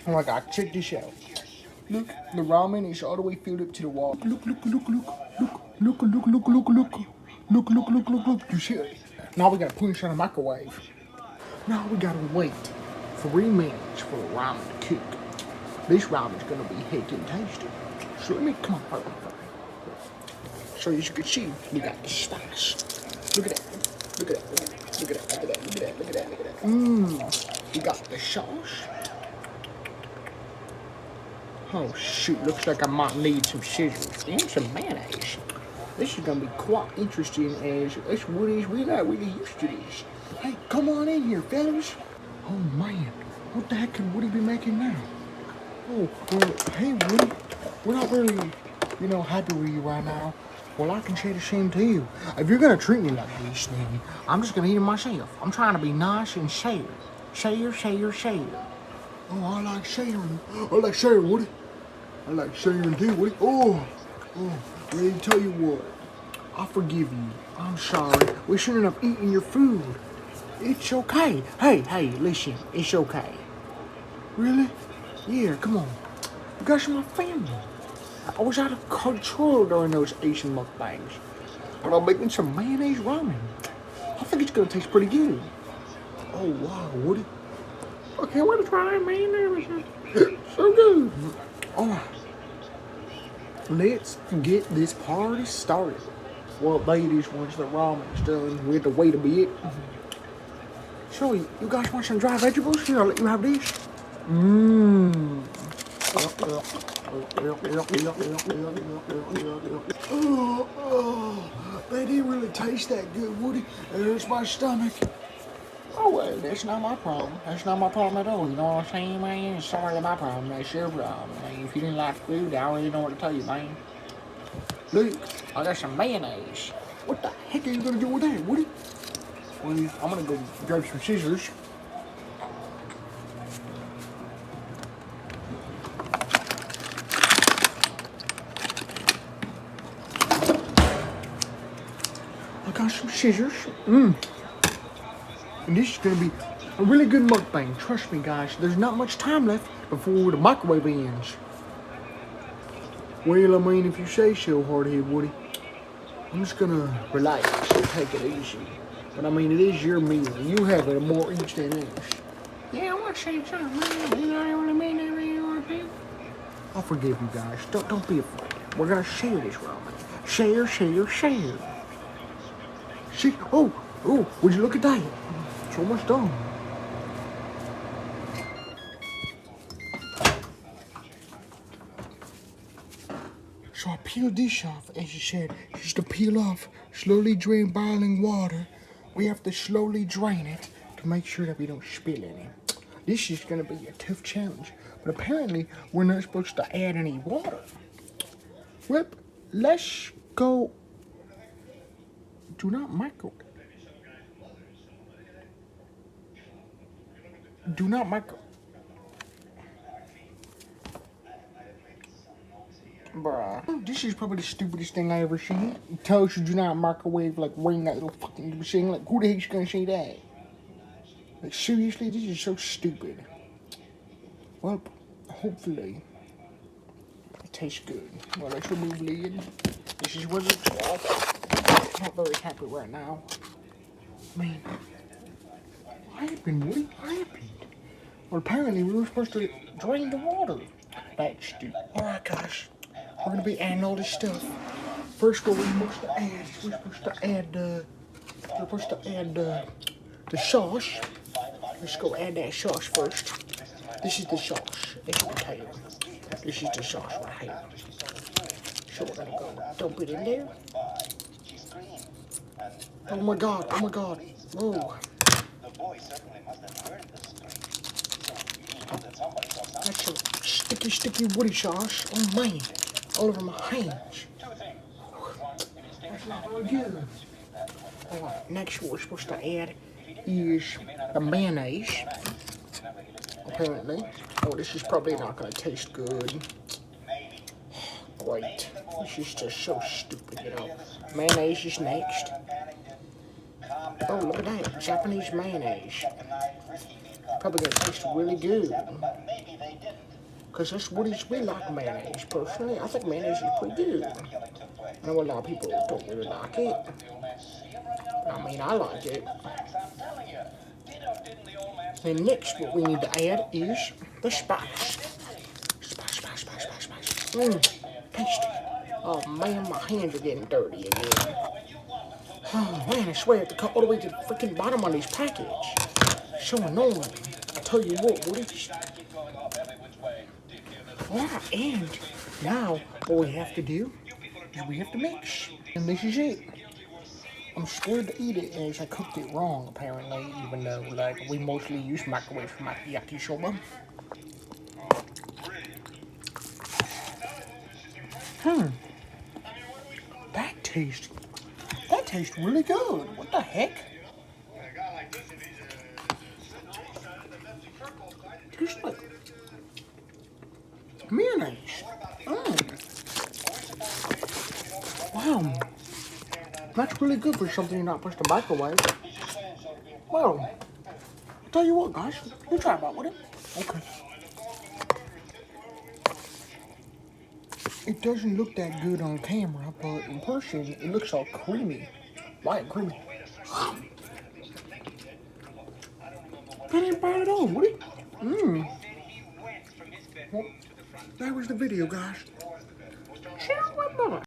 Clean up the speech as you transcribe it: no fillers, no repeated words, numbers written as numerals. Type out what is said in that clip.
Oh my god, check this out. Look, the ramen is all the way filled up to the wall. Look, look, look, look, look, look, look, look, look, look, look, look, look, look, look. You see it? Now we gotta put it in the microwave. Now we gotta wait 3 minutes for the ramen to cook. This ramen's gonna be healthy and tasty. So let me come on, hurry. So as you can see, we got the spice. Look at that. Look at that. Look at that. Look at that. Look at that. Look at that. Look at that. We got the sauce. Oh shoot, looks like I might need some scissors and some mayonnaise. This is gonna be quite interesting as us Woodies, we're not really used to this. Hey, come on in here, fellas. Oh man, what the heck could Woody be making now? Oh, well, hey Woody, we're not really, happy with you right now. Well, I can say the same to you. If you're gonna treat me like this, then I'm just gonna eat it myself. I'm trying to be nice and share. Share. Oh, I like sharing. I like sharing, Woody. I like sharing too, Woody. Oh, let me tell you what. I forgive you. I'm sorry. We shouldn't have eaten your food. It's okay. Hey, listen. It's okay. Really? Yeah, come on. You guys are my family. I was out of control during those Asian mukbangs. But I'm making some mayonnaise ramen. I think it's gonna taste pretty good. Oh, wow, Woody. I can't wait to try that mayonnaise. So good. Alright. Let's get this party started. Well, ladies, once the ramen's done, we have to wait a bit. So, you guys want some dry vegetables? Here, I'll let you have this. They didn't really taste that good, Woody. It hurts my stomach. Oh, well, that's not my problem. That's not my problem at all. You know what I'm saying, man? It's not really my problem. That's your problem. I mean, if you didn't like food, I don't really know what to tell you, man. Look, I got some mayonnaise. What the heck are you gonna do with that, Woody? Well, I'm gonna go grab some scissors. I got some scissors. And this is gonna be a really good mukbang. Trust me, guys. There's not much time left before the microwave ends. Well, I mean, if you say so, hardhead Woody. I'm just gonna relax and take it easy. But I mean, it is your meal. You have it more each than us. Yeah, I want to say something, man. You know what I mean? I'll forgive you guys. Don't be afraid. We're gonna share this ramen. Share. See? Oh, would you look at that? It's almost done. So I peeled this off, as you said, just to peel off, slowly drain boiling water. We have to slowly drain it to make sure that we don't spill any. This is gonna be a tough challenge, but apparently we're not supposed to add any water. Well, let's go. Do not microwave. Do not microwave. Bruh. This is probably the stupidest thing I ever seen. It tells you do not microwave, like, ring that little fucking machine. Like, who the heck's gonna say that? Like, seriously, this is so stupid. Well, hopefully, it tastes good. Well, let's remove lid. This is what it's like. I'm not very happy right now. I mean, what happened, Woody? What happened? Well, apparently we were supposed to drain the water. That's stupid. Alright, guys. We're gonna be adding all this stuff. First, what we're supposed to add? We're supposed to add the sauce. Let's go add that sauce first. This is the sauce. It's potato. This is the sauce right here. So we're gonna go dump it in there. Oh my god! Whoa! That's some sticky woody sauce. Oh man! All over my hands. That's not very good. Alright, next what we're supposed to add is the mayonnaise. Apparently. Oh, this is probably not gonna taste good. Great. This is just so stupid, you know. Mayonnaise is next. Oh, look at that. Japanese mayonnaise. Probably gonna taste really good. Because that's what we like mayonnaise. Personally, I think mayonnaise is pretty good. I know a lot of people don't really like it. I mean, I like it. And next, what we need to add is the spice. Spice. Tasty. Oh man, my hands are getting dirty again. Oh man, I swear I have to cut all the way to the freaking bottom on these packets. So annoying. I tell you what, Woody. Alright, and now what we have to do is we have to mix. And this is it. I'm scared to eat it as I cooked it wrong, apparently, even though, like, we mostly use microwave for my yakisoba. That tastes really good. What the heck? Tastes like mayonnaise. Wow. That's really good for something you're not supposed to microwave. Well, I'll tell you what, guys. You try about with it. Okay. It doesn't look that good on camera, but in person, it looks all creamy. White creamy. That ain't bad at all, Woody. Well, that was the video, guys.